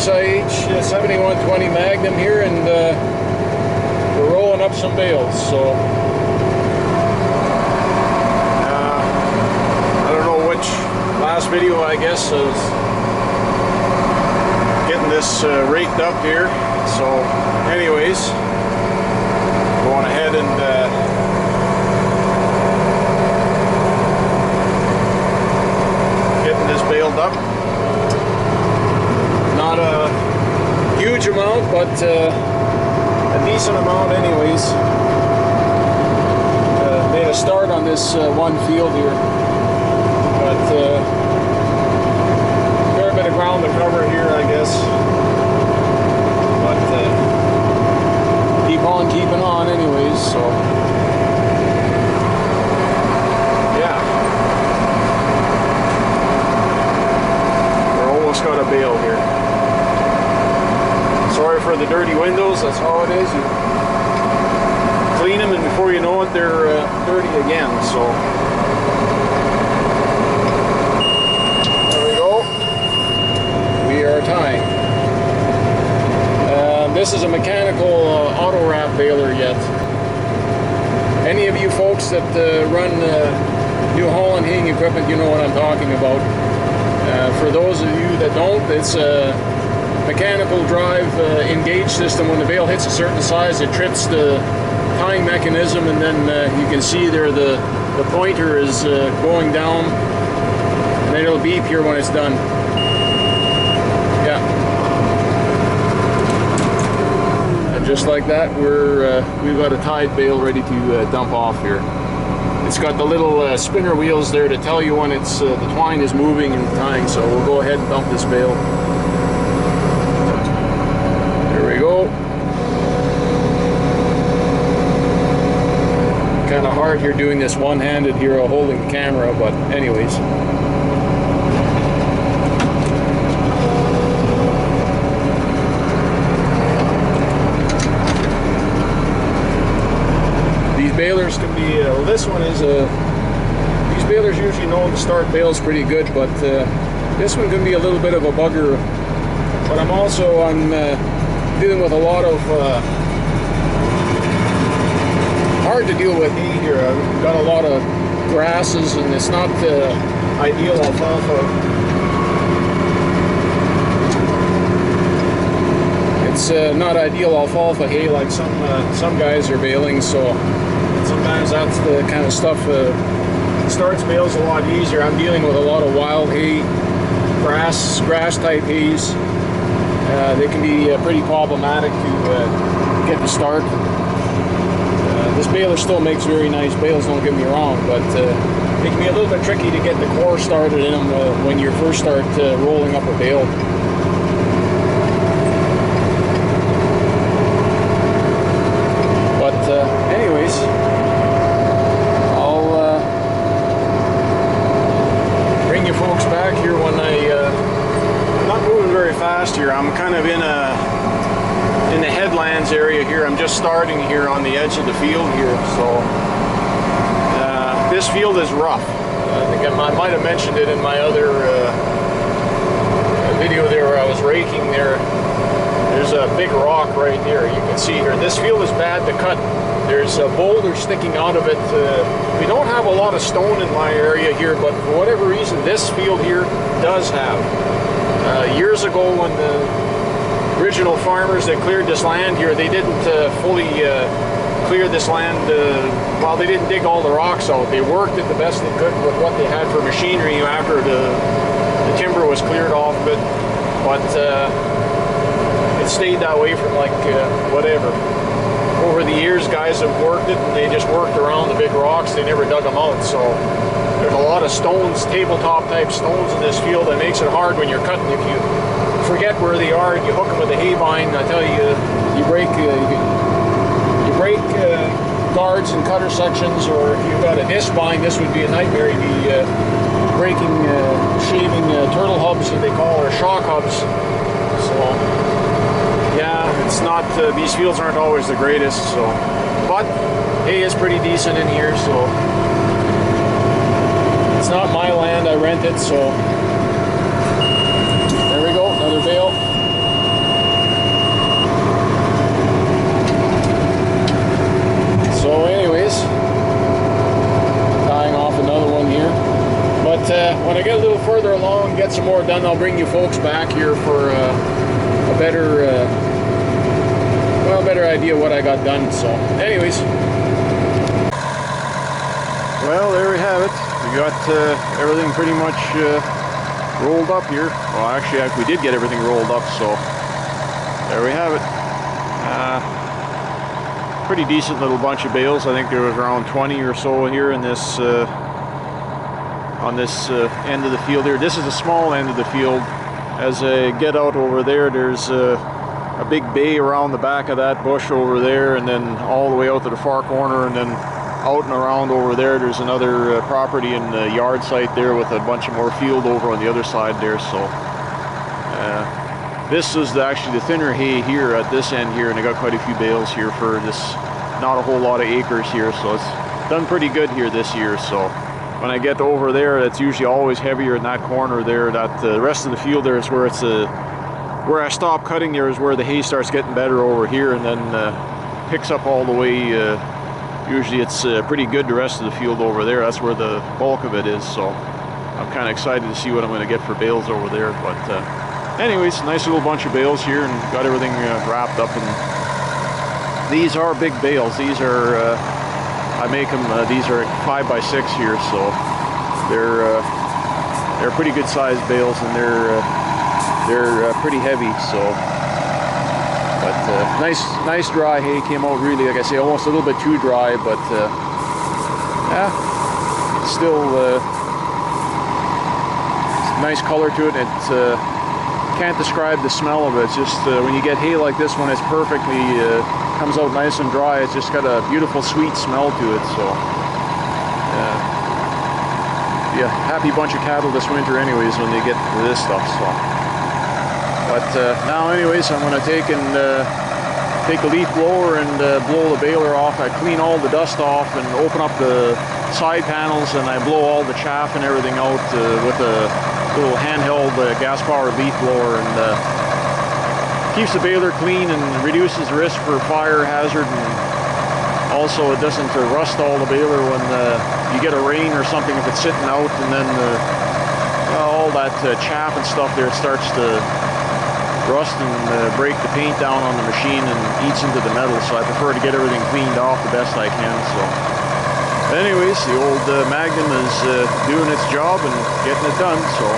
7120 Magnum here, and we're rolling up some bales. So I don't know which last video, I guess, is getting this raked up here. So anyways, going ahead and getting this baled up. Not a huge amount, but a decent amount anyways. Made a start on this one field here, but fair bit of ground to cover here, I guess. But keep on keeping on anyways, so yeah. We're almost got a bale here. Sorry for the dirty windows, that's how it is. You clean them and before you know it, they're dirty again, so there we go. We are tying. This is a mechanical auto wrap baler yet. Any of you folks that run New Holland haying equipment, you know what I'm talking about. For those of you that don't, it's a mechanical drive engage system. When the bale hits a certain size, it trips the tying mechanism, and then you can see there the pointer is going down, and then it'll beep here when it's done. Yeah. And just like that, we've got a tied bale ready to dump off here. It's got the little spinner wheels there to tell you when it's the twine is moving and tying, so we'll go ahead and dump this bale. Kind of hard here doing this one-handed here holding the camera, but anyways. These balers can be, this one is these balers usually know to start bales pretty good, but this one can be a little bit of a bugger. But I'm dealing with a lot of hard to deal with hay here. I've got a lot of grasses, and it's not ideal alfalfa. It's not ideal alfalfa hay like some guys are baling, so sometimes that's the kind of stuff starts bales a lot easier. I'm dealing with a lot of wild hay, grass type hays. They can be pretty problematic to get to start. This baler still makes very nice bales, don't get me wrong, but it can be a little bit tricky to get the core started in them when you first start rolling up a bale. But anyways, I'll bring you folks back here when I'm not moving very fast here. I'm kind of in the headlands area here. I'm just starting here on the edge of the field here, so this field is rough. I think I might have mentioned it in my other video there where I was raking there. There's a big rock right there, you can see here. This field is bad to cut. There's a boulder sticking out of it. We don't have a lot of stone in my area here, but for whatever reason this field here does have. Years ago, when the original farmers that cleared this land here, they didn't fully clear this land. Well, they didn't dig all the rocks out. They worked it the best they could with what they had for machinery after the timber was cleared off of it. But it stayed that way from like whatever. Over the years, guys have worked it, and they just worked around the big rocks. They never dug them out. So there's a lot of stones, tabletop type stones in this field. That makes it hard when you're cutting. If you forget where they are and you hook them with a hay vine, I tell you, you break guards and cutter sections. Or if you've got a disc vine, this would be a nightmare. You'd be breaking, shaving turtle hubs, that they call, or shock hubs. So yeah, it's not, these fields aren't always the greatest, so, but hay is pretty decent in here, so it's not my land, I rent it, so there we go, another bale. done, I'll bring you folks back here for a better, well, better idea what I got done. So, anyways, well, there we have it. We got everything pretty much rolled up here. Well, actually, we did get everything rolled up, so there we have it. Pretty decent little bunch of bales. I think there was around 20 or so here in this on this end of the field here. This is the small end of the field. As I get out over there, there's a big bay around the back of that bush over there, and then all the way out to the far corner, and then out and around over there there's another property in the yard site there with a bunch of more field over on the other side there. So this is actually the thinner hay here at this end here, and I got quite a few bales here for this, not a whole lot of acres here, so it's done pretty good here this year. So when I get over there, it's usually always heavier in that corner there. That the rest of the field there is where it's where I stop cutting there is where the hay starts getting better over here, and then picks up all the way. Usually it's pretty good the rest of the field over there. That's where the bulk of it is. So I'm kind of excited to see what I'm going to get for bales over there. But anyways, nice little bunch of bales here, and got everything wrapped up. And these are big bales. These are I make them. These are 5x6 here, so they're pretty good sized bales, and they're pretty heavy. So, but nice dry hay came out. Really, like I say, almost a little bit too dry, but yeah, it's still nice color to it. It's can't describe the smell of it. It's just when you get hay like this one, it's perfectly comes out nice and dry. It's just got a beautiful sweet smell to it. So yeah, happy bunch of cattle this winter anyways when they get to this stuff. So but now anyways, I'm going to take a leaf blower and blow the baler off. I clean all the dust off and open up the side panels, and I blow all the chaff and everything out with a little handheld gas-powered leaf blower, and keeps the baler clean and reduces the risk for fire hazard, and also it doesn't rust all the baler when you get a rain or something if it's sitting out, and then all that chaff and stuff there, it starts to rust and break the paint down on the machine and eats into the metal. So I prefer to get everything cleaned off the best I can. So anyways, the old Magnum is doing its job and getting it done. So